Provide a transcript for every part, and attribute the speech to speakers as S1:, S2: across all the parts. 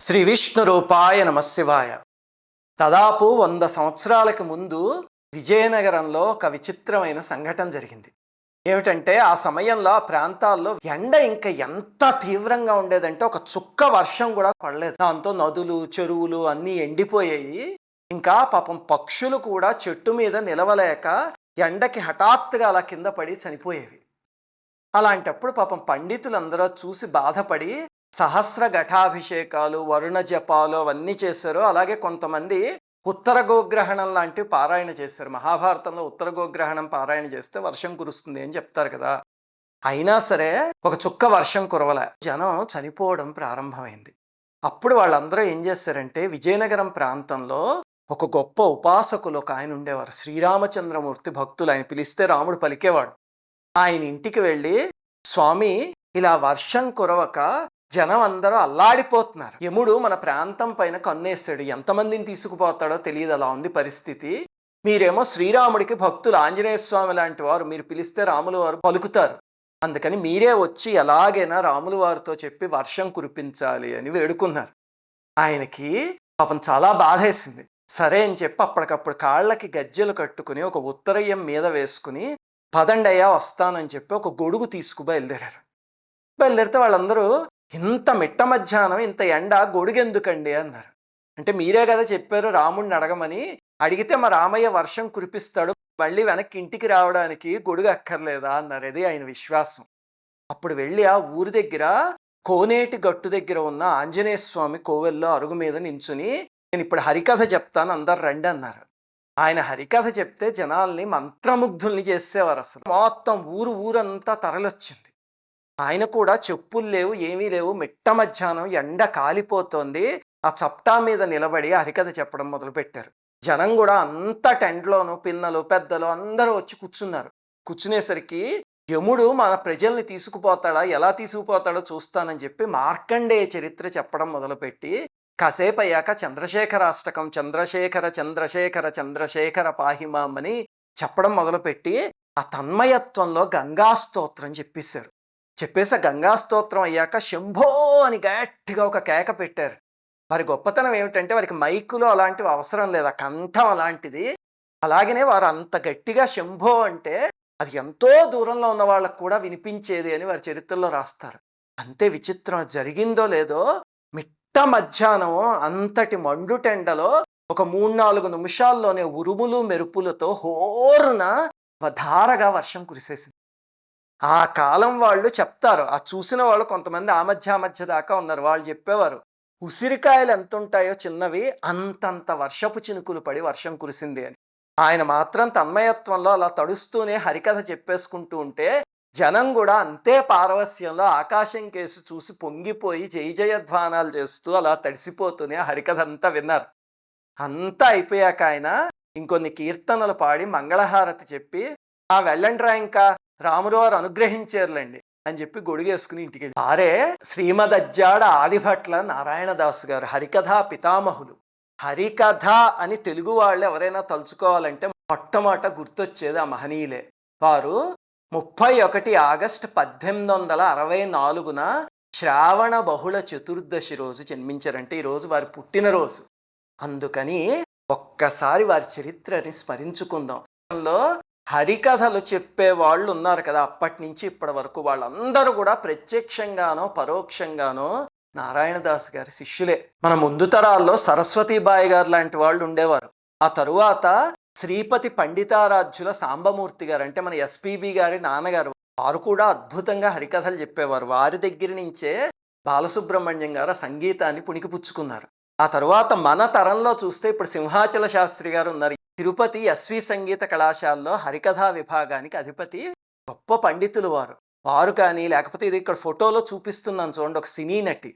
S1: శ్రీ విష్ణు రూపాయ నమశివాయ. దాదాపు 100 సంవత్సరాలకు ముందు విజయనగరంలో ఒక విచిత్రమైన సంఘటన జరిగింది. ఏమిటంటే ఆ సమయంలో ఆ ప్రాంతాల్లో ఎండ ఇంకా ఎంత తీవ్రంగా ఉండేదంటే ఒక చుక్క వర్షం కూడా పడలేదు. దాంతో నదులు చెరువులు అన్నీ ఎండిపోయాయి. ఇంకా పాపం పక్షులు కూడా చెట్టు మీద నిలవలేక ఎండకి హఠాత్తుగా అలా కింద పడి చనిపోయేవి. అలాంటప్పుడు పాపం పండితులందరూ చూసి బాధపడి సహస్ర ఘటాభిషేకాలు వరుణ జపాలు అవన్నీ చేశారు. అలాగే కొంతమంది ఉత్తర గోగ్రహణం లాంటివి పారాయణ చేశారు. మహాభారతంలో ఉత్తర గోగ్రహణం పారాయణ చేస్తే వర్షం కురుస్తుంది అని చెప్తారు కదా. అయినా సరే ఒక చుక్క వర్షం కురవలే. జనం చనిపోవడం ప్రారంభమైంది. అప్పుడు వాళ్ళందరూ ఏం చేశారంటే విజయనగరం ప్రాంతంలో ఒక గొప్ప ఉపాసకులు ఒక ఆయన ఉండేవారు. శ్రీరామచంద్రమూర్తి భక్తులు. ఆయన పిలిస్తే రాముడు పలికేవాడు. ఆయన ఇంటికి వెళ్ళి, స్వామి ఇలా వర్షం కురవక జనం అందరూ అల్లాడిపోతున్నారు. యముడు మన ప్రాంతం పైన కన్నేశాడు. ఎంతమందిని తీసుకుపోతాడో తెలియదు, అలా ఉంది పరిస్థితి. మీరేమో శ్రీరాముడికి భక్తులు, ఆంజనేయ స్వామి లాంటి వారు, మీరు పిలిస్తే రాములు వారు పలుకుతారు. అందుకని మీరే వచ్చి ఎలాగైనా రాములు వారితో చెప్పి వర్షం కురిపించాలి అని వేడుకున్నారు. ఆయనకి పాపం చాలా బాధేసింది. సరే అని చెప్పి అప్పటికప్పుడు కాళ్ళకి గజ్జెలు కట్టుకుని ఒక ఉత్తరయ్యం మీద వేసుకుని పదండయ్యా వస్తానని చెప్పి ఒక గొడుగు బయలుదేరారు. బయలుదేరితే వాళ్ళందరూ, ఇంత మిట్ట మధ్యాహ్నం ఇంత ఎండ గొడుగెందుకండి అన్నారు. అంటే మీరే కదా చెప్పారు రాముడిని అడగమని, అడిగితే మా రామయ్య వర్షం కురిపిస్తాడు, మళ్ళీ వెనక్కి ఇంటికి రావడానికి గొడుగు అక్కర్లేదా అన్నారు. అది ఆయన విశ్వాసం. అప్పుడు వెళ్ళి ఆ ఊరి దగ్గర కోనేటి గట్టు దగ్గర ఉన్న ఆంజనేయ స్వామి కోవెల్లో అరుగు మీద నించుని, నేను ఇప్పుడు హరికథ చెప్తాను, అందరు రండి అన్నారు. ఆయన హరికథ చెప్తే జనాల్ని మంత్రముగ్ధుల్ని చేసేవారు. అసలు మొత్తం ఊరంతా తరలొచ్చింది. ఆయన కూడా చెప్పులు లేవు, ఏమీ లేవు, మిట్ట మధ్యాహ్నం ఎండ కాలిపోతోంది. ఆ చప్టా మీద నిలబడి హరికథ చెప్పడం మొదలుపెట్టారు. జనం కూడా అంత టెంట్లోనూ పిన్నలు పెద్దలు అందరూ వచ్చి కూర్చున్నారు. కూర్చునేసరికి యముడు మన ప్రజల్ని తీసుకుపోతాడా, ఎలా తీసుకుపోతాడో చూస్తానని చెప్పి మార్కండేయ చరిత్ర చెప్పడం మొదలుపెట్టి, కాసేపు అయ్యాక చంద్రశేఖరాష్టకం, చంద్రశేఖర చంద్రశేఖర చంద్రశేఖర పాహిమాం అని చెప్పడం మొదలుపెట్టి ఆ తన్మయత్వంలో గంగాస్తోత్రం చెప్పేశారు. చెప్పేసి గంగాస్తోత్రం అయ్యాక శంభో అని గట్టిగా ఒక కేక పెట్టారు. వారి గొప్పతనం ఏమిటంటే వారికి మైకులో అలాంటివి అవసరం లేదు, ఆ కంఠం అలాంటిది. అలాగనే వారు అంత గట్టిగా శంభో అంటే అది ఎంతో దూరంలో ఉన్న వాళ్ళకు కూడా వినిపించేది అని వారి చరిత్రలో రాస్తారు. అంతే విచిత్రం. జరిగిందో లేదో మిట్ట మధ్యాహ్నం అంతటి మండుటెండలో ఒక 3-4 నిమిషాల్లోనే ఉరుములు మెరుపులతో హోరున ధారగా వర్షం కురిసేసింది. ఆ కాలం వాళ్ళు చెప్తారు, ఆ చూసిన వాళ్ళు కొంతమంది ఆ మధ్య దాకా ఉన్నారు. వాళ్ళు చెప్పేవారు, ఉసిరికాయలు ఎంత ఉంటాయో చిన్నవి అంతంత వర్షపు చినుకులు పడి వర్షం కురిసింది అని. ఆయన మాత్రం తన్మయత్వంలో అలా తడుస్తూనే హరికథ చెప్పేసుకుంటూ ఉంటే జనం కూడా అంతే పారవస్యంలో ఆకాశం కేసు చూసి పొంగిపోయి జయ జయధ్వానాలు చేస్తూ అలా తడిసిపోతూనే హరికథ అంతా విన్నారు. అంతా అయిపోయాక ఆయన ఇంకొన్ని కీర్తనలు పాడి మంగళహారతి చెప్పి, వెళ్ళండ్రా ఇంకా రాములు వారు అనుగ్రహించారులేండి అని చెప్పి గొడుగేసుకుని ఇంటికి వెళ్ళి, వారే శ్రీమదజ్జాడ ఆదిభట్ల నారాయణదాసు గారు, హరికథా పితామహులు. హరికథ అని తెలుగు వాళ్ళు ఎవరైనా తలుచుకోవాలంటే మొట్టమొదట గుర్తొచ్చేది ఆ మహనీయులే. వారు 31 ఆగస్టు 1864 శ్రావణ బహుళ చతుర్దశి రోజు జన్మించారంటే ఈరోజు వారి పుట్టినరోజు. అందుకని ఒక్కసారి వారి చరిత్రని స్మరించుకుందాం. హరికథలు చెప్పే వాళ్ళు ఉన్నారు కదా, అప్పటి నుంచి ఇప్పటి వరకు వాళ్ళందరూ కూడా ప్రత్యక్షంగానో పరోక్షంగానో నారాయణదాస్ గారి శిష్యులే. మన ముందు తరాల్లో సరస్వతీబాయి గారు లాంటి వాళ్ళు ఉండేవారు. ఆ తరువాత శ్రీపతి పండితారాధ్యుల సాంబమూర్తి గారు, అంటే మన ఎస్పీబి గారి నాన్నగారు, వారు కూడా అద్భుతంగా హరికథలు చెప్పేవారు. వారి దగ్గర నుంచే బాలసుబ్రహ్మణ్యం గారు ఆ సంగీతాన్ని పుణికిపుచ్చుకున్నారు. ఆ తరువాత మన తరంలో చూస్తే ఇప్పుడు సింహాచల శాస్త్రి గారు ఉన్నారు. తిరుపతి ఎస్వి సంగీత కళాశాలలో హరికథా విభాగానికి అధిపతి. గొప్ప పండితులు వారు కానీ, లేకపోతే ఇది ఇక్కడ ఫోటోలో చూపిస్తున్నాను చూడండి, ఒక సినీ నటి.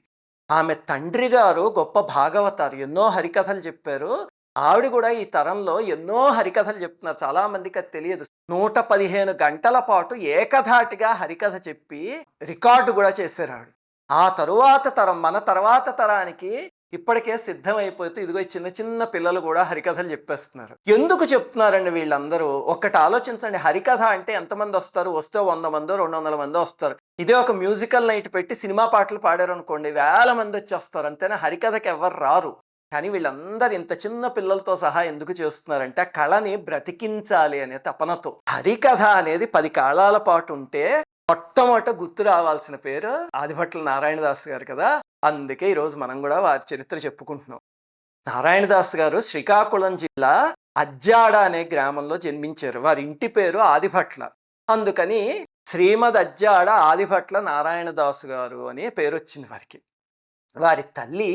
S1: ఆమె తండ్రి గారు గొప్ప భాగవతారు, ఎన్నో హరికథలు చెప్పారు. ఆవిడ కూడా ఈ తరంలో ఎన్నో హరికథలు చెప్తున్నారు. చాలా మందికి అది తెలియదు. 115 గంటల పాటు ఏకధాటిగా హరికథ చెప్పి రికార్డు కూడా చేశారు ఆవిడ. ఆ తరువాత తరం, మన తర్వాత తరానికి ఇప్పటికే సిద్ధమైపోతూ ఇదిగో ఈ చిన్న చిన్న పిల్లలు కూడా హరికథలు చెప్పేస్తున్నారు. ఎందుకు చెప్తున్నారండి వీళ్ళందరూ? ఒక్కటి ఆలోచించండి. హరికథ అంటే ఎంతమంది వస్తారు? వస్తే 100 మందో 200 మందో వస్తారు. ఇదే ఒక మ్యూజికల్ నైట్ పెట్టి సినిమా పాటలు పాడారు అనుకోండి, వేల మంది వచ్చేస్తారు. అంతేనా? హరికథకి ఎవరు రారు. కానీ వీళ్ళందరూ ఇంత చిన్న పిల్లలతో సహా ఎందుకు చేస్తున్నారంటే ఆ కళని బ్రతికించాలి అనే తపనతో. హరికథ అనేది 10 కాలాల పాటు ఉంటే మొట్టమొదట గుర్తు రావాల్సిన పేరు ఆదిభట్ల నారాయణదాస్ గారు కదా. అందుకే ఈరోజు మనం కూడా వారి చరిత్ర చెప్పుకుంటున్నాం. నారాయణదాస్ గారు శ్రీకాకుళం జిల్లా అజ్జాడ అనే గ్రామంలో జన్మించారు. వారి ఇంటి పేరు ఆదిభట్ల. అందుకని శ్రీమద్ అజ్జాడ ఆదిభట్ల నారాయణదాసు గారు అనే పేరు వచ్చింది వారికి. వారి తల్లి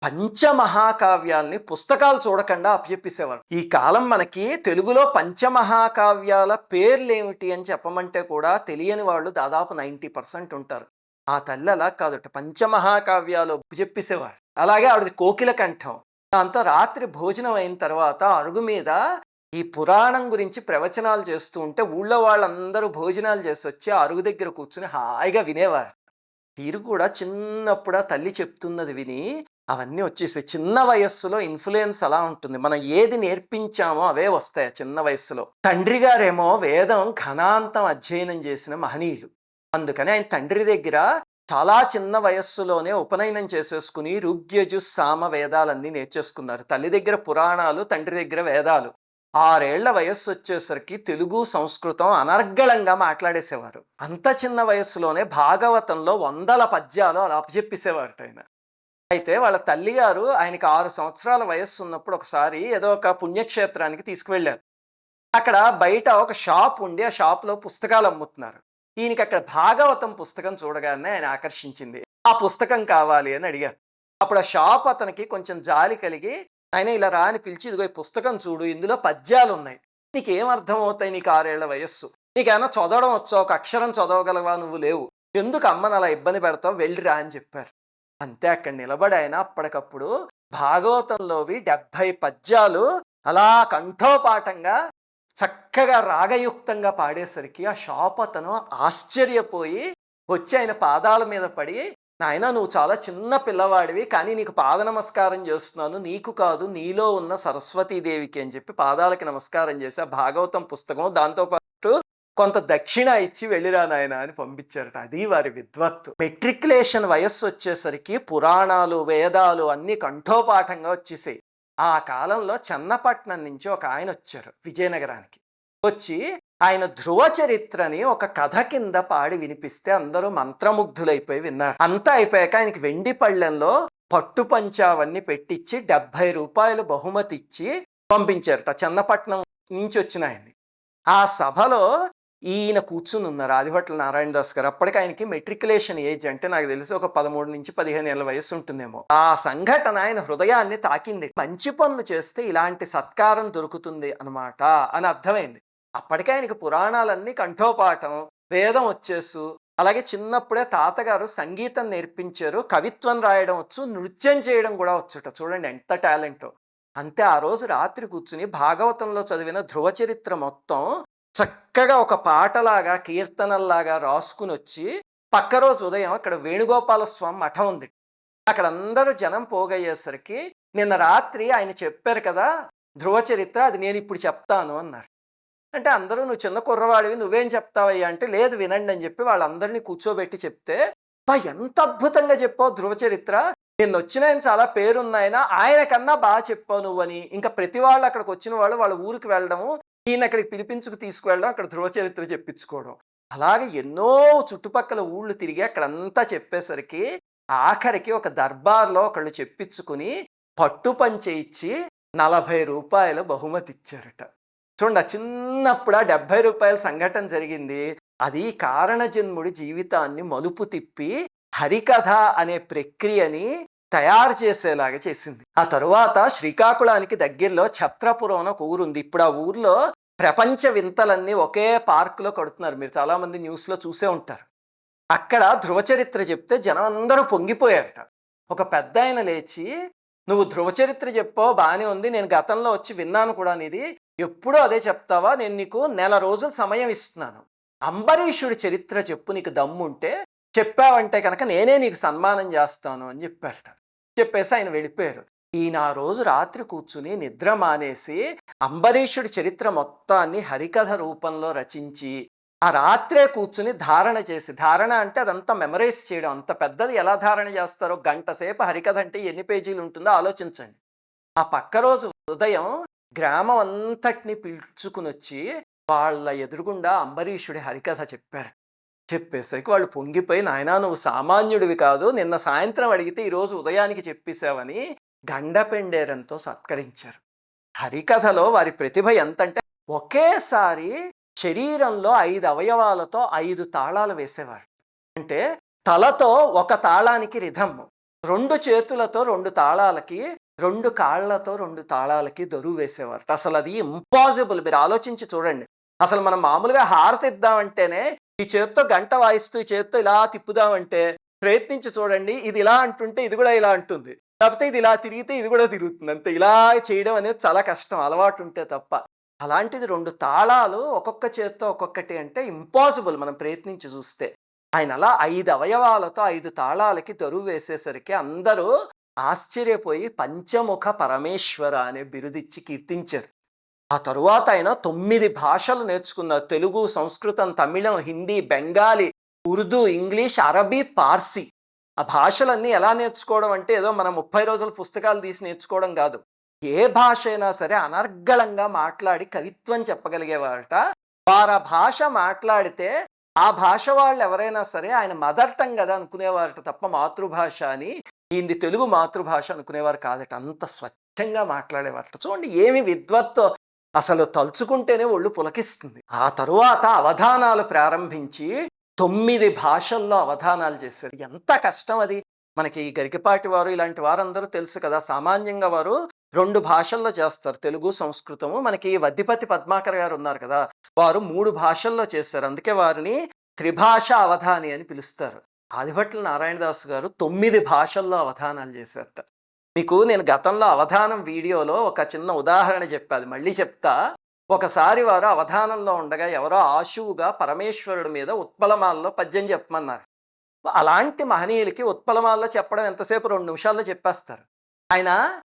S1: పంచమహాకావ్యాల్ని పుస్తకాలు చూడకుండా అప్పచెప్పేసేవారు. ఈ కాలం మనకి తెలుగులో పంచమహాకావ్యాల పేర్లు ఏమిటి అని చెప్పమంటే కూడా తెలియని వాళ్ళు దాదాపు 90% ఉంటారు. ఆ తల్లి అలా కాదుట, పంచమహాకావ్యాలు అప్పచెప్పేసేవారు. అలాగే ఆవిడది కోకిల కంఠం. దాంతో రాత్రి భోజనం అయిన తర్వాత అరుగు మీద ఈ పురాణం గురించి ప్రవచనాలు చేస్తూ ఉంటే ఊళ్ళో వాళ్ళందరూ భోజనాలు చేసి వచ్చి అరుగు దగ్గర కూర్చుని హాయిగా వినేవారు. వీరు కూడా చిన్నప్పుడు తల్లి చెప్తున్నది విని అవన్నీ వచ్చేసాయి. చిన్న వయస్సులో ఇన్ఫ్లుయెన్స్ అలా ఉంటుంది. మనం ఏది నేర్పించామో అవే వస్తాయి చిన్న వయస్సులో. తండ్రి గారేమో వేదం ఘనాంతం అధ్యయనం చేసిన మహనీయులు. అందుకని ఆయన తండ్రి దగ్గర చాలా చిన్న వయస్సులోనే ఉపనయనం చేసేసుకుని ఋగ్యజు సామ వేదాలన్నీ నేర్చేసుకున్నారు. తల్లి దగ్గర పురాణాలు, తండ్రి దగ్గర వేదాలు. 6 ఏళ్ల వయస్సు వచ్చేసరికి తెలుగు సంస్కృతం అనర్గళంగా మాట్లాడేసేవారు. అంత చిన్న వయస్సులోనే భాగవతంలో 100 పద్యాలు అలా అప్పచెప్పేసేవారు ఆయన. అయితే వాళ్ళ తల్లిగారు ఆయనకి 6 సంవత్సరాల వయస్సు ఉన్నప్పుడు ఒకసారి ఏదో ఒక పుణ్యక్షేత్రానికి తీసుకువెళ్ళారు. అక్కడ బయట ఒక షాప్ ఉండి ఆ షాప్లో పుస్తకాలు అమ్ముతున్నారు. ఈయనకి అక్కడ భాగవతం పుస్తకం చూడగానే ఆయన ఆకర్షించింది. ఆ పుస్తకం కావాలి అని అడిగారు. అప్పుడు ఆ షాప్ అతనికి కొంచెం జాలి కలిగి ఆయన ఇలా రా అని పిలిచి, ఇదిగో ఈ పుస్తకం చూడు, ఇందులో పద్యాలు ఉన్నాయి, నీకేం అర్థం అవుతాయి, నీకు 6 ఏళ్ల వయస్సు, నీకేమైనా చదవడం వచ్చా, ఒక అక్షరం చదవగలవా, నువ్వు లేవు, ఎందుకు అమ్మని అలా ఇబ్బంది పెడతావు, వెళ్ళిరా అని చెప్పారు. అంతే అక్కడ నిలబడి ఆయన అప్పటికప్పుడు భాగవతంలోవి 70 పద్యాలు అలా కంఠోపాఠంగా చక్కగా రాగయుక్తంగా పాడేసరికి ఆ షాప్ అతను ఆశ్చర్యపోయి వచ్చి ఆయన పాదాల మీద పడి, నాయన నువ్వు చాలా చిన్న పిల్లవాడివి, కానీ నీకు పాద నమస్కారం చేస్తున్నాను, నీకు కాదు నీలో ఉన్న సరస్వతీదేవికి అని చెప్పి పాదాలకి నమస్కారం చేసి ఆ భాగవతం పుస్తకం దాంతోపాటు కొంత దక్షిణ ఇచ్చి వెళ్ళిరా నాయన అని పంపించారట. అది వారి విద్వత్తు. మెట్రికులేషన్ వయస్సు వచ్చేసరికి పురాణాలు, వేదాలు అన్నీ కంఠోపాఠంగా వచ్చేసాయి. ఆ కాలంలో చెన్నపట్నం నుంచి ఒక ఆయన వచ్చారు విజయనగరానికి. వచ్చి ఆయన ధ్రువ చరిత్రని ఒక కథ కింద పాడి వినిపిస్తే అందరూ మంత్రముగ్ధులైపోయి విన్నారు. అంతా అయిపోయాక ఆయనకి వెండి పళ్ళెంలో పట్టు పంచావన్నీ పెట్టించి 70 రూపాయలు బహుమతి ఇచ్చి పంపించారట చెన్నపట్నం నుంచి వచ్చిన ఆయన్ని. ఆ సభలో ఈయన కూర్చుని ఉన్నారు ఆదిభట్ల నారాయణదాస్ గారు. అప్పటికి ఆయనకి మెట్రికులేషన్ ఏజ్ అంటే నాకు తెలిసి ఒక 13 నుంచి 15 ఏళ్ళ వయసు ఉంటుందేమో. ఆ సంఘటన ఆయన హృదయాన్ని తాకింది. మంచి పనులు చేస్తే ఇలాంటి సత్కారం దొరుకుతుంది అనమాట అని అర్థమైంది. అప్పటికే ఆయనకి పురాణాలన్నీ కంఠోపాఠం, వేదం వచ్చేసు, అలాగే చిన్నప్పుడే తాతగారు సంగీతం నేర్పించారు, కవిత్వం రాయడం వచ్చు, నృత్యం చేయడం కూడా వచ్చుట. చూడండి ఎంత టాలెంటో. అంతే ఆ రోజు రాత్రి కూర్చుని భాగవతంలో చదివిన ధ్రువ చరిత్ర మొత్తం చక్కగా ఒక పాటలాగా కీర్తనల్లాగా రాసుకుని వచ్చి పక్క రోజు ఉదయం అక్కడ వేణుగోపాల స్వామి మఠం ఉంది, అక్కడ అందరూ జనం పోగయ్యేసరికి నిన్న రాత్రి ఆయన చెప్పారు కదా ధ్రువ చరిత్ర, అది నేను ఇప్పుడు చెప్తాను అన్నారు. అంటే అందరూ నువ్వు చిన్న కుర్రవాడివి నువ్వేం చెప్తావయ్యా అంటే, లేదు వినండి అని చెప్పి వాళ్ళందరినీ కూర్చోబెట్టి చెప్తే, బా ఎంత అద్భుతంగా చెప్పావు ధ్రువ చరిత్ర, నిన్న వచ్చిన ఆయన చాలా పేరున్నాయన, ఆయన కన్నా బాగా చెప్పావు నువ్వని. ఇంకా ప్రతి వాళ్ళు అక్కడికి వచ్చిన వాళ్ళు వాళ్ళ ఊరికి వెళ్ళడము, ఈయన అక్కడికి పిలిపించుకు తీసుకువెళ్ళడం, అక్కడ ధ్రువ చరిత్ర చెప్పించుకోవడం. అలాగే ఎన్నో చుట్టుపక్కల ఊళ్ళు తిరిగి అక్కడంతా చెప్పేసరికి ఆఖరికి ఒక దర్బార్లో ఒకళ్ళు చెప్పించుకుని పట్టు పంచె ఇచ్చి 40 రూపాయలు బహుమతి ఇచ్చారట. చూడండి, చిన్నప్పుడు 70 రూపాయల సంఘటన జరిగింది. అది కారణజన్ముడి జీవితాన్ని మలుపు తిప్పి హరికథ అనే ప్రక్రియని తయారు చేసేలాగా చేసింది. ఆ తరువాత శ్రీకాకుళానికి దగ్గరలో ఛత్రపురం అని ఒక ఊరుంది. ఇప్పుడు ఆ ఊర్లో ప్రపంచ వింతలన్నీ ఒకే పార్కులో కడుతున్నారు. మీరు చాలామంది న్యూస్లో చూసే ఉంటారు. అక్కడ ధ్రువ చరిత్ర చెప్తే జనం అందరూ పొంగిపోయారట. ఒక పెద్ద ఆయన లేచి, నువ్వు ధ్రువ చరిత్ర చెప్పావు బాగానే ఉంది, నేను గతంలో వచ్చి విన్నాను కూడా, నీది ఎప్పుడూ అదే చెప్తావా, నేను నీకు 1 నెల రోజులు సమయం ఇస్తున్నాను, అంబరీషుడి చరిత్ర చెప్పు, నీకు దమ్ముంటే చెప్పావంటే కనుక నేనే నీకు సన్మానం చేస్తాను అని చెప్పారట. చెప్పేసి ఆయన వెళ్ళిపోయారు. ఈయన ఆ రోజు రాత్రి కూర్చుని నిద్ర మానేసి అంబరీషుడి చరిత్ర మొత్తాన్ని హరికథ రూపంలో రచించి ఆ రాత్రే కూర్చుని ధారణ చేసి, ధారణ అంటే అదంతా మెమరైజ్ చేయడం, అంత పెద్దది ఎలా ధారణ చేస్తారో, గంట సేపు హరికథ అంటే ఎన్ని పేజీలు ఉంటుందో ఆలోచించండి. ఆ పక్క రోజు ఉదయం గ్రామం అంతటిని పిలుచుకుని వచ్చి వాళ్ళ ఎదురుగుండా అంబరీషుడి హరికథ చెప్పారు. చెప్పేసరికి వాళ్ళు పొంగిపోయి, నాయనా నువ్వు సామాన్యుడివి కాదు, నిన్న సాయంత్రం అడిగితే ఈరోజు ఉదయానికి చెప్పేశావని గండపెండేరంతో సత్కరించారు. హరికథలో వారి ప్రతిభ ఎంతంటే ఒకేసారి శరీరంలో 5 అవయవాలతో 5 తాళాలు వేసేవారు. అంటే తలతో ఒక తాళానికి రిథమ్, 2 చేతులతో 2 తాళాలకి, 2 కాళ్లతో 2 తాళాలకి దరువు వేసేవారు. అసలు అది ఇంపాసిబుల్. మీరు ఆలోచించి చూడండి. అసలు మనం మామూలుగా హారతి ఇద్దామంటేనే ఈ చేత్తో గంట వాయిస్తూ ఈ చేత్తో ఇలా తిప్పుదామంటే ప్రయత్నించి చూడండి, ఇది ఇలా అంటుంటే ఇది కూడా ఇలా అంటుంది, లేకపోతే ఇది ఇలా తిరిగితే ఇది కూడా తిరుగుతుంది. అంతే. ఇలా చేయడం అనేది చాలా కష్టం అలవాటు ఉంటే తప్ప. అలాంటిది 2 తాళాలు ఒక్కొక్క చేత్తో ఒక్కొక్కటి అంటే ఇంపాసిబుల్ మనం ప్రయత్నించి చూస్తే. ఆయన అలా 5 అవయవాలతో 5 తాళాలకి దరువు వేసేసరికి అందరూ ఆశ్చర్యపోయి పంచముఖ పరమేశ్వర అనే బిరుదిచ్చి కీర్తించారు. ఆ తరువాత ఆయన 9 భాషలు నేర్చుకున్నారు. తెలుగు, సంస్కృతం, తమిళం, హిందీ, బెంగాలీ, ఉర్దూ, ఇంగ్లీష్, అరబీ, పార్సీ. ఆ భాషలన్నీ ఎలా నేర్చుకోవడం అంటే ఏదో మనం 30 రోజుల పుస్తకాలు తీసి నేర్చుకోవడం కాదు. ఏ భాష అయినా సరే అనర్గళంగా మాట్లాడి కవిత్వం చెప్పగలిగేవారట. వారు ఆ భాష మాట్లాడితే ఆ భాష వాళ్ళు ఎవరైనా సరే ఆయన మదర్ టంగ్ కదా అనుకునేవారట తప్ప మాతృభాష అని, ఈయనది తెలుగు మాతృభాష అనుకునేవారు కాదట. అంత స్వచ్ఛంగా మాట్లాడేవారట. చూడండి ఏమి విద్వత్తో, అసలు తలుచుకుంటేనే ఒళ్ళు పులకిస్తుంది. ఆ తరువాత అవధానాలు ప్రారంభించి 9 భాషల్లో అవధానాలు చేశారు. ఎంత కష్టం అది. మనకి గరికపాటి వారు ఇలాంటి వారందరూ తెలుసు కదా. సామాన్యంగా వారు 2 భాషల్లో చేస్తారు, తెలుగు, సంస్కృతము. మనకి వద్దిపతి పద్మాకర్ గారు ఉన్నారు కదా, వారు 3 భాషల్లో చేశారు. అందుకే వారిని త్రిభాష అవధాని అని పిలుస్తారు. ఆదిభట్ల నారాయణదాసు గారు 9 భాషల్లో అవధానాలు చేశారట. మీకు నేను గతంలో అవధానం వీడియోలో ఒక చిన్న ఉదాహరణ చెప్పాది, మళ్ళీ చెప్తా. ఒకసారి వారు అవధానంలో ఉండగా ఎవరో ఆశువుగా పరమేశ్వరుడి మీద ఉత్పలమాలలో పద్యం చెప్పమన్నారు. అలాంటి మహనీయులకి ఉత్పలమాలలో చెప్పడం ఎంతసేపు, 2 నిమిషాల్లో చెప్పేస్తారు. ఆయన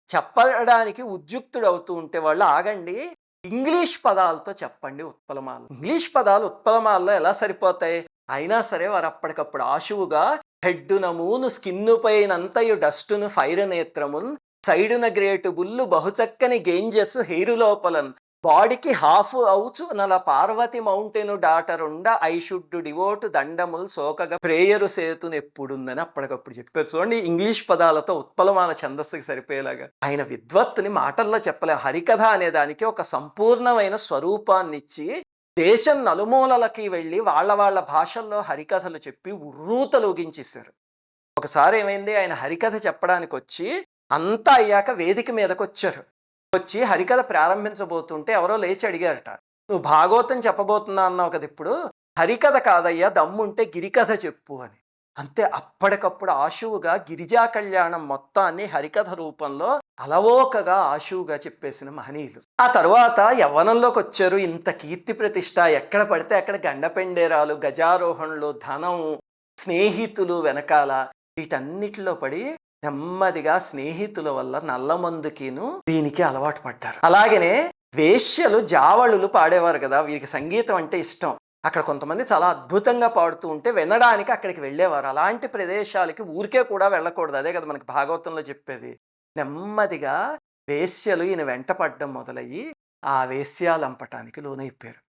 S1: చెప్పడానికి ఉద్యుక్తుడు అవుతూ ఉంటే వాళ్ళు ఆగండి, ఇంగ్లీష్ పదాలతో చెప్పండి ఉత్పలమాలు. ఇంగ్లీష్ పదాలు ఉత్పలమాలలో ఎలా సరిపోతాయి? అయినా సరే వారు అప్పటికప్పుడు ఆశువుగా హెడ్డున మూను స్కిన్ను పైనంతయు డస్టును ఫైర్ నేత్రమున్ సైడున గ్రేటు బుల్లు బహుచక్కని గేంజెస్ హెయిరు లోపలన్ బాడీకి half అవుచు Nala Parvati మౌంటెను డాటరుండ I should డివోటు దండముల్ సోకగా prayer సేతును ఎప్పుడుందని అప్పటికప్పుడు చెప్పారు. చూడండి ఇంగ్లీష్ పదాలతో ఉత్పలమాల ఛందస్సుకి సరిపోయేలాగా. ఆయన విద్వత్తుని మాటల్లో చెప్పలే. హరికథ అనే దానికి ఒక సంపూర్ణమైన స్వరూపాన్ని ఇచ్చి దేశం నలుమూలలకి వెళ్ళి వాళ్ళ భాషల్లో హరికథలు చెప్పి ఉర్రూతలూగించేశారు. ఒకసారి ఏమైంది, ఆయన హరికథ చెప్పడానికి వచ్చి అంతా అయ్యాక వేదిక మీదకి వచ్చారు. వచ్చి హరికథ ప్రారంభించబోతుంటే ఎవరో లేచి అడిగారట, నువ్వు భాగవతం చెప్పబోతున్నా అన్నావు కదా, ఇప్పుడు హరికథ కాదయ్యా, దమ్ముంటే గిరికథ చెప్పు అని. అంతే. అప్పటికప్పుడు ఆశువుగా గిరిజా కళ్యాణం మొత్తాన్ని హరికథ రూపంలో అలవోకగా ఆశువుగా చెప్పేసిన మహనీయులు. ఆ తరువాత యవ్వనంలోకి వచ్చారు. ఇంత కీర్తి ప్రతిష్ట, ఎక్కడ పడితే అక్కడ గండపెండేరాలు, గజారోహణలు, ధనం, స్నేహితులు వెనకాల, వీటన్నిటిలో పడి నెమ్మదిగా స్నేహితుల వల్ల నల్లమందుకిను దీనికి అలవాటు పడ్డారు. అలాగనే వేశ్యలు జావళులు పాడేవారు కదా, వీరికి సంగీతం అంటే ఇష్టం. అక్కడ కొంతమంది చాలా అద్భుతంగా పాడుతూ ఉంటే వినడానికి అక్కడికి వెళ్ళేవారు. అలాంటి ప్రదేశాలకి ఊరికే కూడా వెళ్ళకూడదు, అదే కదా మనకి భాగవతంలో చెప్పేది. నెమ్మదిగా వేశ్యలు ఈయన వెంట పడ్డం మొదలయ్యి ఆ వేశ్యాలంపటానికి లోనైపోయారు.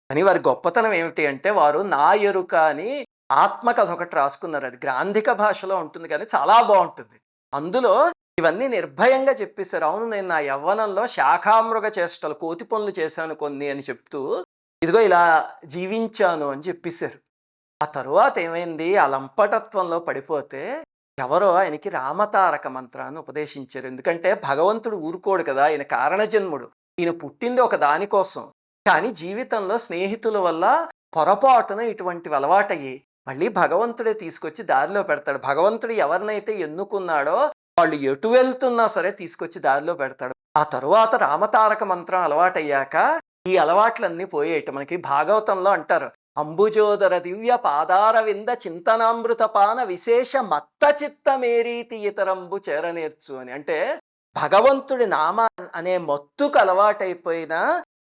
S1: అని వారి గొప్పతనం ఏమిటి అంటే, వారు నా ఎరుక అని ఆత్మకథ ఒకటి రాసుకున్నారు. అది గ్రాంధిక భాషలో ఉంటుంది కానీ చాలా బాగుంటుంది. అందులో ఇవన్నీ నిర్భయంగా చెప్పేశారు. అవును, నేను నా యవ్వనంలో శాఖామృగ చేష్టలు, కోతి పనులు చేశాను కొన్ని అని చెప్తూ, ఇదిగో ఇలా జీవించాను అని చెప్పేశారు. ఆ తరువాత ఏమైంది, ఆ లంపటత్వంలో పడిపోతే ఎవరో ఆయనకి రామతారక మంత్రాన్ని ఉపదేశించారు. ఎందుకంటే భగవంతుడు ఊరుకోడు కదా, ఆయన కారణజన్ముడు, ఈయన పుట్టింది ఒక దానికోసం. కానీ జీవితంలో స్నేహితుల వల్ల పొరపాటున ఇటువంటివి అలవాటయ్యి మళ్ళీ భగవంతుడే తీసుకొచ్చి దారిలో పెడతాడు. భగవంతుడు ఎవరినైతే ఎన్నుకున్నాడో వాళ్ళు ఎటు వెళ్తున్నా సరే తీసుకొచ్చి దారిలో పెడతాడు. ఆ తరువాత రామతారక మంత్రం అలవాటయ్యాక ఈ అలవాట్లన్నీ పోయేట. మనకి భాగవతంలో అంటారు, అంబుజోదర దివ్య పాదారవింద చింతనామృతపాన విశేష మత్త చిత్తమేరీతి ఇతరంబు చేరనేర్చు అని. అంటే భగవంతుడి నామ అనే మత్తుకు అలవాటైపోయిన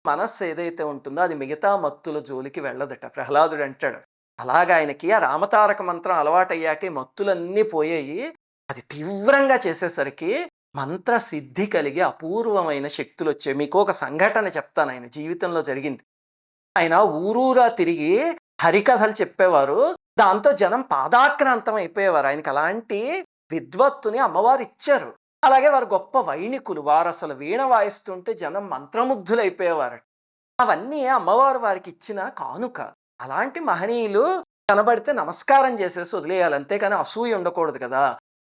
S1: మనస్సు ఏదైతే ఉంటుందో అది మిగతా మత్తుల జోలికి వెళ్ళదట. ప్రహ్లాదుడు అంటాడు అలాగా ఆయనకి ఆ రామతారక మంత్రం అలవాటయ్యాక ఈ మత్తులన్నీ పోయాయి. అది తీవ్రంగా చేసేసరికి మంత్ర సిద్ధి కలిగి అపూర్వమైన శక్తులు వచ్చాయి. మీకు ఒక సంఘటన చెప్తాను, ఆయన జీవితంలో జరిగింది. ఆయన ఊరూరా తిరిగి హరికథలు చెప్పేవారు. దాంతో జనం పాదాక్రాంతం అయిపోయేవారు. ఆయనకి అలాంటి విద్వత్తుని అమ్మవారు ఇచ్చారు. అలాగే వారు గొప్ప వైణికులు. వారు అసలు వీణ వాయిస్తుంటే జనం మంత్రముగ్ధులు అయిపోయేవారు. అవన్నీ అమ్మవారు వారికి ఇచ్చిన కానుక. అలాంటి మహనీయులు కనబడితే నమస్కారం చేసేసి వదిలేయాలి, అంతేకాని అసూయ ఉండకూడదు కదా.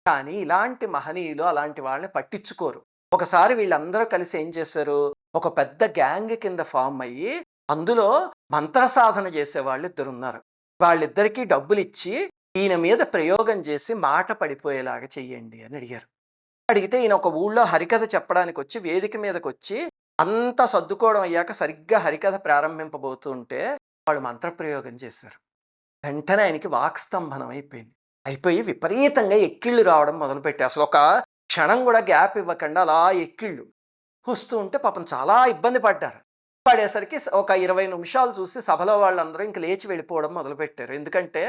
S1: కానీ ఇలాంటి మహనీయులు అలాంటి వాళ్ళని పట్టించుకోరు. ఒకసారి వీళ్ళందరూ కలిసి ఏం చేశారు, ఒక పెద్ద గ్యాంగ్ కింద ఫామ్ అయ్యి అందులో మంత్ర సాధన చేసేవాళ్ళు ఇద్దరున్నారు. వాళ్ళిద్దరికీ డబ్బులు ఇచ్చి ఈయన మీద ప్రయోగం చేసి మాట పడిపోయేలాగా చెయ్యండి అని అడిగారు. అడిగితే ఈయన ఒక ఊళ్ళో హరికథ చెప్పడానికి వచ్చి వేదిక మీదకి వచ్చి అంతా సర్దుకోవడం అయ్యాక సరిగ్గా హరికథ ప్రారంభింపబోతూ ఉంటే వాళ్ళు మంత్రప్రయోగం చేశారు. వెంటనే ఆయనకి వాక్స్తంభనం అయిపోయి విపరీతంగా ఎక్కిళ్ళు రావడం మొదలుపెట్టాయి. అసలు ఒక క్షణం కూడా గ్యాప్ ఇవ్వకుండా అలా ఎక్కిళ్ళు వస్తూ ఉంటే పాపం చాలా ఇబ్బంది పడేసరికి ఒక 20 నిమిషాలు చూసి సభలో వాళ్ళందరూ ఇంక లేచి వెళ్ళిపోవడం మొదలుపెట్టారు. ఎందుకంటే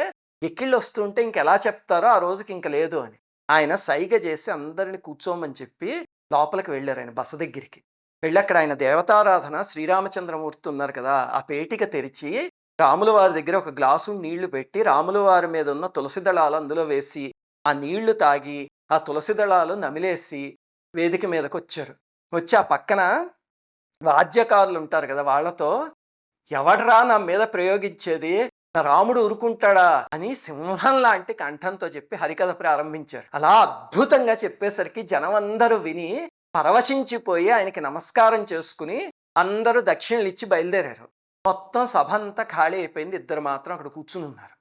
S1: ఎక్కిళ్ళు వస్తుంటే ఇంకెలా చెప్తారో ఆ రోజుకి ఇంక లేదు అని. ఆయన సైగ చేసి అందరిని కూర్చోమని చెప్పి లోపలికి వెళ్ళారు. ఆయన బస దగ్గరికి వెళ్ళి అక్కడ ఆయన దేవతారాధన శ్రీరామచంద్రమూర్తి ఉన్నారు కదా, ఆ పేటిక తెరిచి రాముల వారి దగ్గర ఒక గ్లాసు నీళ్లు పెట్టి రాముల వారి మీద ఉన్న తులసి దళాలు అందులో వేసి ఆ నీళ్లు తాగి ఆ తులసి దళాలు నమిలేసి వేదిక మీదకి వచ్చారు. వచ్చి ఆ పక్కన వాద్యకారులు ఉంటారు కదా, వాళ్ళతో ఎవడరా నా మీద ప్రయోగించేది, నా రాముడు ఊరుకుంటాడా అని సింహం లాంటి కంఠంతో చెప్పి హరికథ ప్రారంభించారు. అలా అద్భుతంగా చెప్పేసరికి జనం అందరూ విని పరవశించిపోయి ఆయనకి నమస్కారం చేసుకుని అందరూ దక్షిణలు ఇచ్చి బయలుదేరారు. మొత్తం సభ అంతా ఖాళీ అయిపోయింది. ఇద్దరు మాత్రం అక్కడ కూర్చుని ఉన్నారు.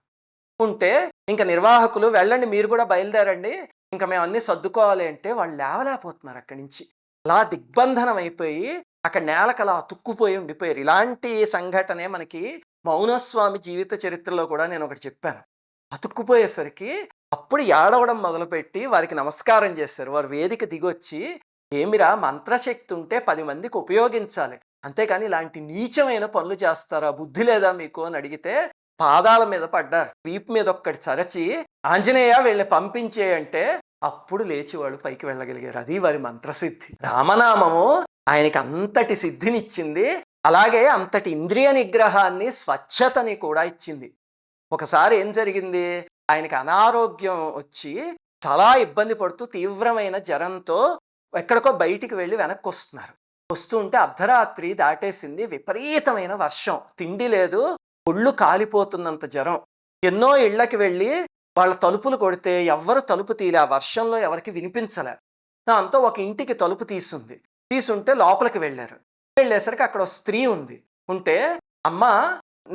S1: ఉంటే ఇంకా నిర్వాహకులు వెళ్ళండి మీరు కూడా బయలుదేరండి, ఇంకా మేము అన్నీ సర్దుకోవాలి అంటే వాళ్ళు లేవలేకపోతున్నారు. అక్కడి నుంచి అలా దిగ్బంధనం అయిపోయి అక్కడ నేలకు అలా అతుక్కుపోయి ఉండిపోయారు. ఇలాంటి సంఘటనే మనకి మౌనస్వామి జీవిత చరిత్రలో కూడా నేను ఒకటి చెప్పాను. అతుక్కుపోయేసరికి అప్పుడు ఏడవడం మొదలుపెట్టి వారికి నమస్కారం చేశారు. వారు వేదిక దిగొచ్చి ఏమిరా మంత్రశక్తి ఉంటే 10 మందికి ఉపయోగించాలి, అంతేకాని ఇలాంటి నీచమైన పనులు చేస్తారా, బుద్ధి లేదా మీకు అని అడిగితే పాదాల మీద పడ్డారు. వీపు మీద ఒక్కటి చరచి ఆంజనేయ వీళ్ళని పంపించే అంటే అప్పుడు లేచి వాళ్ళు పైకి వెళ్ళగలిగారు. అది వారి మంత్రసిద్ధి. రామనామము ఆయనకి అంతటి సిద్ధినిచ్చింది, అలాగే అంతటి ఇంద్రియ నిగ్రహాన్ని స్వచ్ఛతని కూడా ఇచ్చింది. ఒకసారి ఏం జరిగింది, ఆయనకి అనారోగ్యం వచ్చి చాలా ఇబ్బంది పడుతూ తీవ్రమైన జ్వరంతో ఎక్కడికో బయటికి వెళ్ళి వెనక్కి వస్తూ ఉంటే అర్ధరాత్రి దాటేసింది. విపరీతమైన వర్షం, తిండి లేదు, ఒళ్ళు కాలిపోతున్నంత జ్వరం. ఎన్నో ఇళ్లకి వెళ్ళి వాళ్ళ తలుపులు కొడితే ఎవ్వరు తలుపు తీలే, ఆ వర్షంలో ఎవరికి వినిపించలే. దాంతో ఒక ఇంటికి తలుపు తీసుంటే లోపలికి వెళ్ళేసరికి అక్కడ స్త్రీ ఉంటే అమ్మ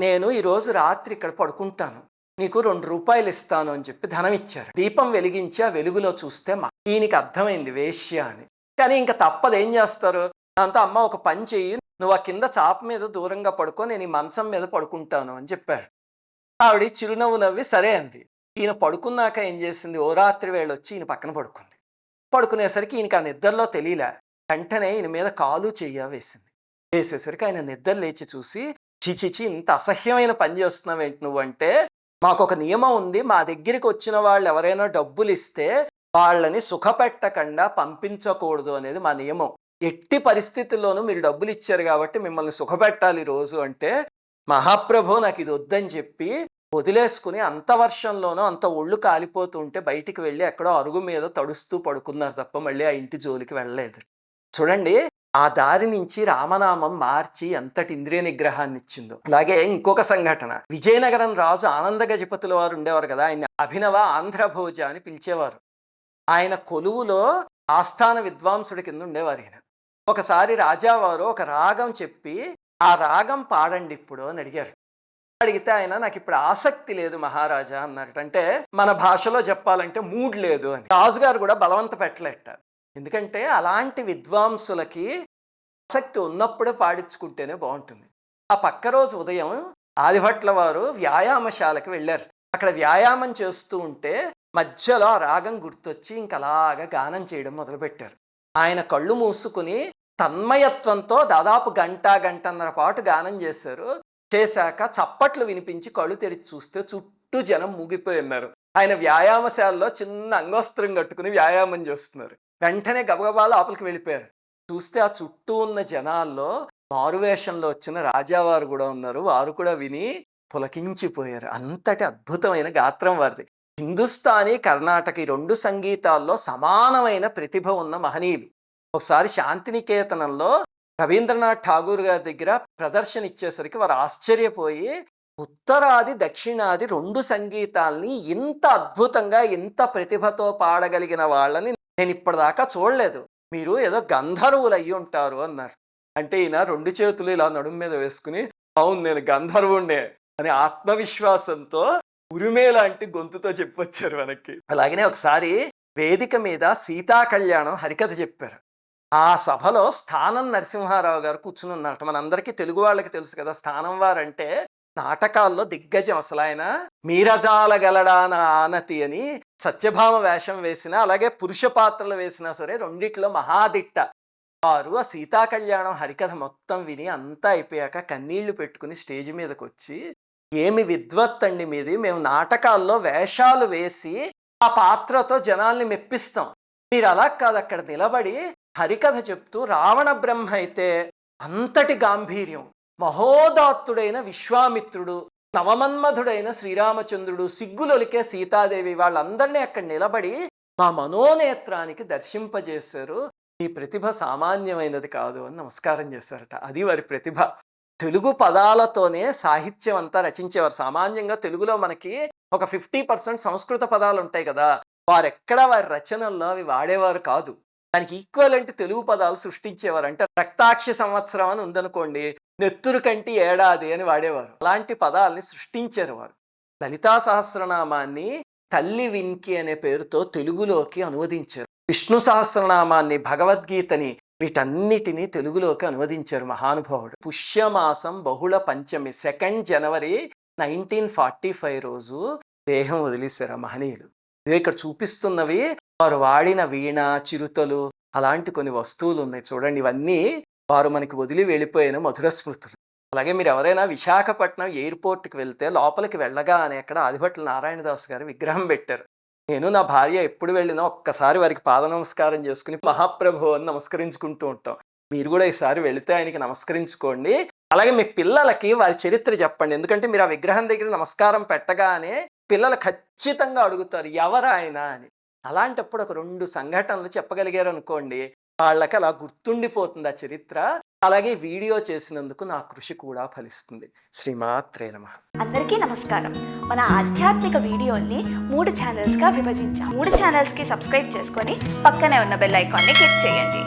S1: నేను ఈరోజు రాత్రి ఇక్కడ పడుకుంటాను, నీకు 2 రూపాయలు ఇస్తాను అని చెప్పి ధనం ఇచ్చారు. దీపం వెలిగించి ఆ వెలుగులో చూస్తే దీనికి అర్థమైంది వేశ్య అని. కానీ ఇంకా తప్పదు, ఏం చేస్తారు. దాంతో అమ్మ ఒక పని చెయ్యి, నువ్వు ఆ కింద చాప మీద దూరంగా పడుకో, నేను ఈ మంచం మీద పడుకుంటాను అని చెప్పారు. ఆవిడ చిరునవ్వు నవ్వి సరే అంది. ఈయన పడుకున్నాక ఏం చేసింది, ఓ రాత్రి వేళొచ్చి ఈయన పక్కన పడుకుంది. పడుకునేసరికి ఈయనకి ఆ నిద్రలో తెలియలే. వెంటనే ఈయన మీద కాలు చెయ్య వేసేసరికి ఆయన నిద్ర లేచి చూసి చిచిచి ఇంత అసహ్యమైన పని చేస్తున్నావేంటి నువ్వు అంటే, మాకు ఒక నియమం ఉంది, మా దగ్గరికి వచ్చిన వాళ్ళు ఎవరైనా డబ్బులు ఇస్తే వాళ్ళని సుఖపెట్టకుండా పంపించకూడదు అనేది మా నియమం. ఎట్టి పరిస్థితుల్లోనూ మీరు డబ్బులు ఇచ్చారు కాబట్టి మిమ్మల్ని సుఖపెట్టాలి రోజు అంటే, మహాప్రభు నాకు ఇది వద్దని చెప్పి వదిలేసుకుని అంత వర్షంలోనూ అంత ఒళ్ళు కాలిపోతుంటే బయటికి వెళ్ళి ఎక్కడో అరుగు మీద తడుస్తూ పడుకున్నారు తప్ప మళ్ళీ ఆ ఇంటి జోలికి వెళ్ళలేదు. చూడండి, ఆ దారి నుంచి రామనామం మార్చి ఎంతటి ఇంద్రియ నిగ్రహాన్ని ఇచ్చిందో. అలాగే ఇంకొక సంఘటన, విజయనగరం రాజు ఆనంద గజపతుల వారు ఉండేవారు కదా, ఆయన అభినవ ఆంధ్రభోజ అని పిలిచేవారు. ఆయన కొలువులో ఆస్థాన విద్వాంసుడి కింద ఉండేవారు ఈయన. ఒకసారి రాజావారు ఒక రాగం చెప్పి ఆ రాగం పాడండి ఇప్పుడు అని అడిగారు. అడిగితే ఆయన నాకు ఇప్పుడు ఆసక్తి లేదు మహారాజా అన్నట్టు. అంటే మన భాషలో చెప్పాలంటే మూడ్ లేదు అని. రాజుగారు కూడా బలవంత పెట్టలేట. ఎందుకంటే అలాంటి విద్వాంసులకి ఆసక్తి ఉన్నప్పుడే పాడించుకుంటేనే బాగుంటుంది. ఆ పక్క రోజు ఉదయం ఆదిభట్ల వారు వ్యాయామశాలకు వెళ్ళారు. అక్కడ వ్యాయామం చేస్తూ ఉంటే మధ్యలో ఆ రాగం గుర్తొచ్చి ఇంకలాగా గానం చేయడం మొదలుపెట్టారు. ఆయన కళ్ళు మూసుకుని తన్మయత్వంతో దాదాపు గంటన్నర పాటు గానం చేశారు. చేశాక చప్పట్లు వినిపించి కళ్ళు తెరిచి చూస్తే చుట్టూ జనం మూగిపోయి ఉన్నారు. ఆయన వ్యాయామశాలలో చిన్న అంగోస్త్రం కట్టుకుని వ్యాయామం చేస్తున్నారు. వెంటనే గబగబా లోపలికి వెళ్ళిపోయారు. చూస్తే ఆ చుట్టూ ఉన్న జనాల్లో మారువేషంలో వచ్చిన రాజావారు కూడా ఉన్నారు. వారు కూడా విని పులకించిపోయారు. అంతటి అద్భుతమైన గాత్రం వారిది. హిందుస్థానీ, కర్ణాటక ఈ 2 సంగీతాల్లో సమానమైన ప్రతిభ ఉన్న మహనీయులు. ఒకసారి శాంతినికేతనంలో రవీంద్రనాథ్ ఠాగూర్ గారి దగ్గర ప్రదర్శన ఇచ్చేసరికి వారు ఆశ్చర్యపోయి, ఉత్తరాది దక్షిణాది 2 సంగీతాల్ని ఇంత అద్భుతంగా ఇంత ప్రతిభతో పాడగలిగిన వాళ్ళని నేను ఇప్పటిదాకా చూడలేదు, మీరు ఏదో గంధర్వులు అయ్యి ఉంటారు అన్నారు. అంటే ఈయన 2 చేతులు ఇలా నడుము మీద వేసుకుని, అవును నేను గంధర్వుండే అని ఆత్మవిశ్వాసంతో ఉరిమే లాంటి గొంతుతో చెప్పొచ్చారు మనకి. అలాగనే ఒకసారి వేదిక మీద సీతా కళ్యాణం హరికథ చెప్పారు. ఆ సభలో స్థానం నరసింహారావు గారు కూర్చుని ఉన్నారట. మనందరికీ తెలుగు వాళ్ళకి తెలుసు కదా, స్థానం వారంటే నాటకాల్లో దిగ్గజం. అసలు ఆయన మీరజాల గలడా నా ఆనతి అని సత్యభామ వేషం వేసినా, అలాగే పురుష పాత్రలు వేసినా సరే రెండిట్లో మహాదిట్ట. వారు ఆ సీతా కళ్యాణం హరికథ మొత్తం విని అంతా అయిపోయాక కన్నీళ్లు పెట్టుకుని స్టేజ్ మీదకి వచ్చి, ఏమి విద్వత్తండి మీది, మేము నాటకాల్లో వేషాలు వేసి ఆ పాత్రతో జనాల్ని మెప్పిస్తాం, మీరు అలా కాదు అక్కడ నిలబడి హరికథ చెప్తూ రావణ బ్రహ్మ అయితే అంతటి గాంభీర్యం, మహోదాత్తుడైన విశ్వామిత్రుడు, నవమన్మధుడైన శ్రీరామచంద్రుడు, సిగ్గులొలికే సీతాదేవి వాళ్ళందరినీ అక్కడ నిలబడి మా మనోనేత్రానికి దర్శింపజేశారు, ఈ ప్రతిభ సామాన్యమైనది కాదు అని నమస్కారం చేశారట. అది వారి ప్రతిభ. తెలుగు పదాలతోనే సాహిత్యం అంతా రచించేవారు. సామాన్యంగా తెలుగులో మనకి ఒక 50% సంస్కృత పదాలు ఉంటాయి కదా, వారెక్కడ వారి రచనల్లో అవి వాడేవారు కాదు. దానికి ఈక్వలెంట్ తెలుగు పదాలు సృష్టించేవారు. అంటే రక్తాక్షి సంవత్సరం అని ఉందనుకోండి, నెత్తురు కంటి ఏడాది అని వాడేవారు. అలాంటి పదాలని సృష్టించారు వారు. లలితా సహస్రనామాన్ని తల్లి విన్కి అనే పేరుతో తెలుగులోకి అనువదించారు. విష్ణు సహస్రనామాన్ని, భగవద్గీతని, వీటన్నిటినీ తెలుగులోకి అనువదించారు మహానుభావుడు. పుష్యమాసం బహుళ పంచమి 2 జనవరి 1945 రోజు దేహం వదిలేశారు ఆ మహనీయులు. ఇదే ఇక్కడ చూపిస్తున్నవి వారు వాడిన వీణ, చిరుతలు అలాంటి కొన్ని వస్తువులు ఉన్నాయి చూడండి. ఇవన్నీ వారు మనకి వదిలి వెళ్ళిపోయిన మధుర స్మృతులు. అలాగే మీరు ఎవరైనా విశాఖపట్నం ఎయిర్పోర్ట్కి వెళ్తే లోపలికి వెళ్ళగానే అక్కడ ఆదిభట్ల నారాయణదాస్ గారు విగ్రహం పెట్టారు. నేను నా భార్య ఎప్పుడు వెళ్ళినా ఒక్కసారి వారికి పాద నమస్కారం చేసుకుని మహాప్రభు అని నమస్కరించుకుంటూ ఉంటాం. మీరు కూడా ఈసారి వెళితే ఆయనకి నమస్కరించుకోండి. అలాగే మీ పిల్లలకి వారి చరిత్ర చెప్పండి. ఎందుకంటే మీరు ఆ విగ్రహం దగ్గర నమస్కారం పెట్టగానే పిల్లలు ఖచ్చితంగా అడుగుతారు ఎవరు ఆయన అని. అలాంటప్పుడు ఒక 2 సంఘటనలు చెప్పగలిగారు అనుకోండి, వాళ్ళకి అలా గుర్తుండిపోతుంది ఆ చరిత్ర. అలాగే వీడియో చేసినందుకు నా కృషి కూడా ఫలిస్తుంది. శ్రీమాత్రే నమః.
S2: అందరికీ నమస్కారం. మన ఆధ్యాత్మిక వీడియోల్ని 3 ఛానల్స్గా విభజించాం. 3 ఛానల్స్కి సబ్స్క్రైబ్ చేసుకొని పక్కనే ఉన్న బెల్ ఐకాన్ని క్లిక్ చేయండి.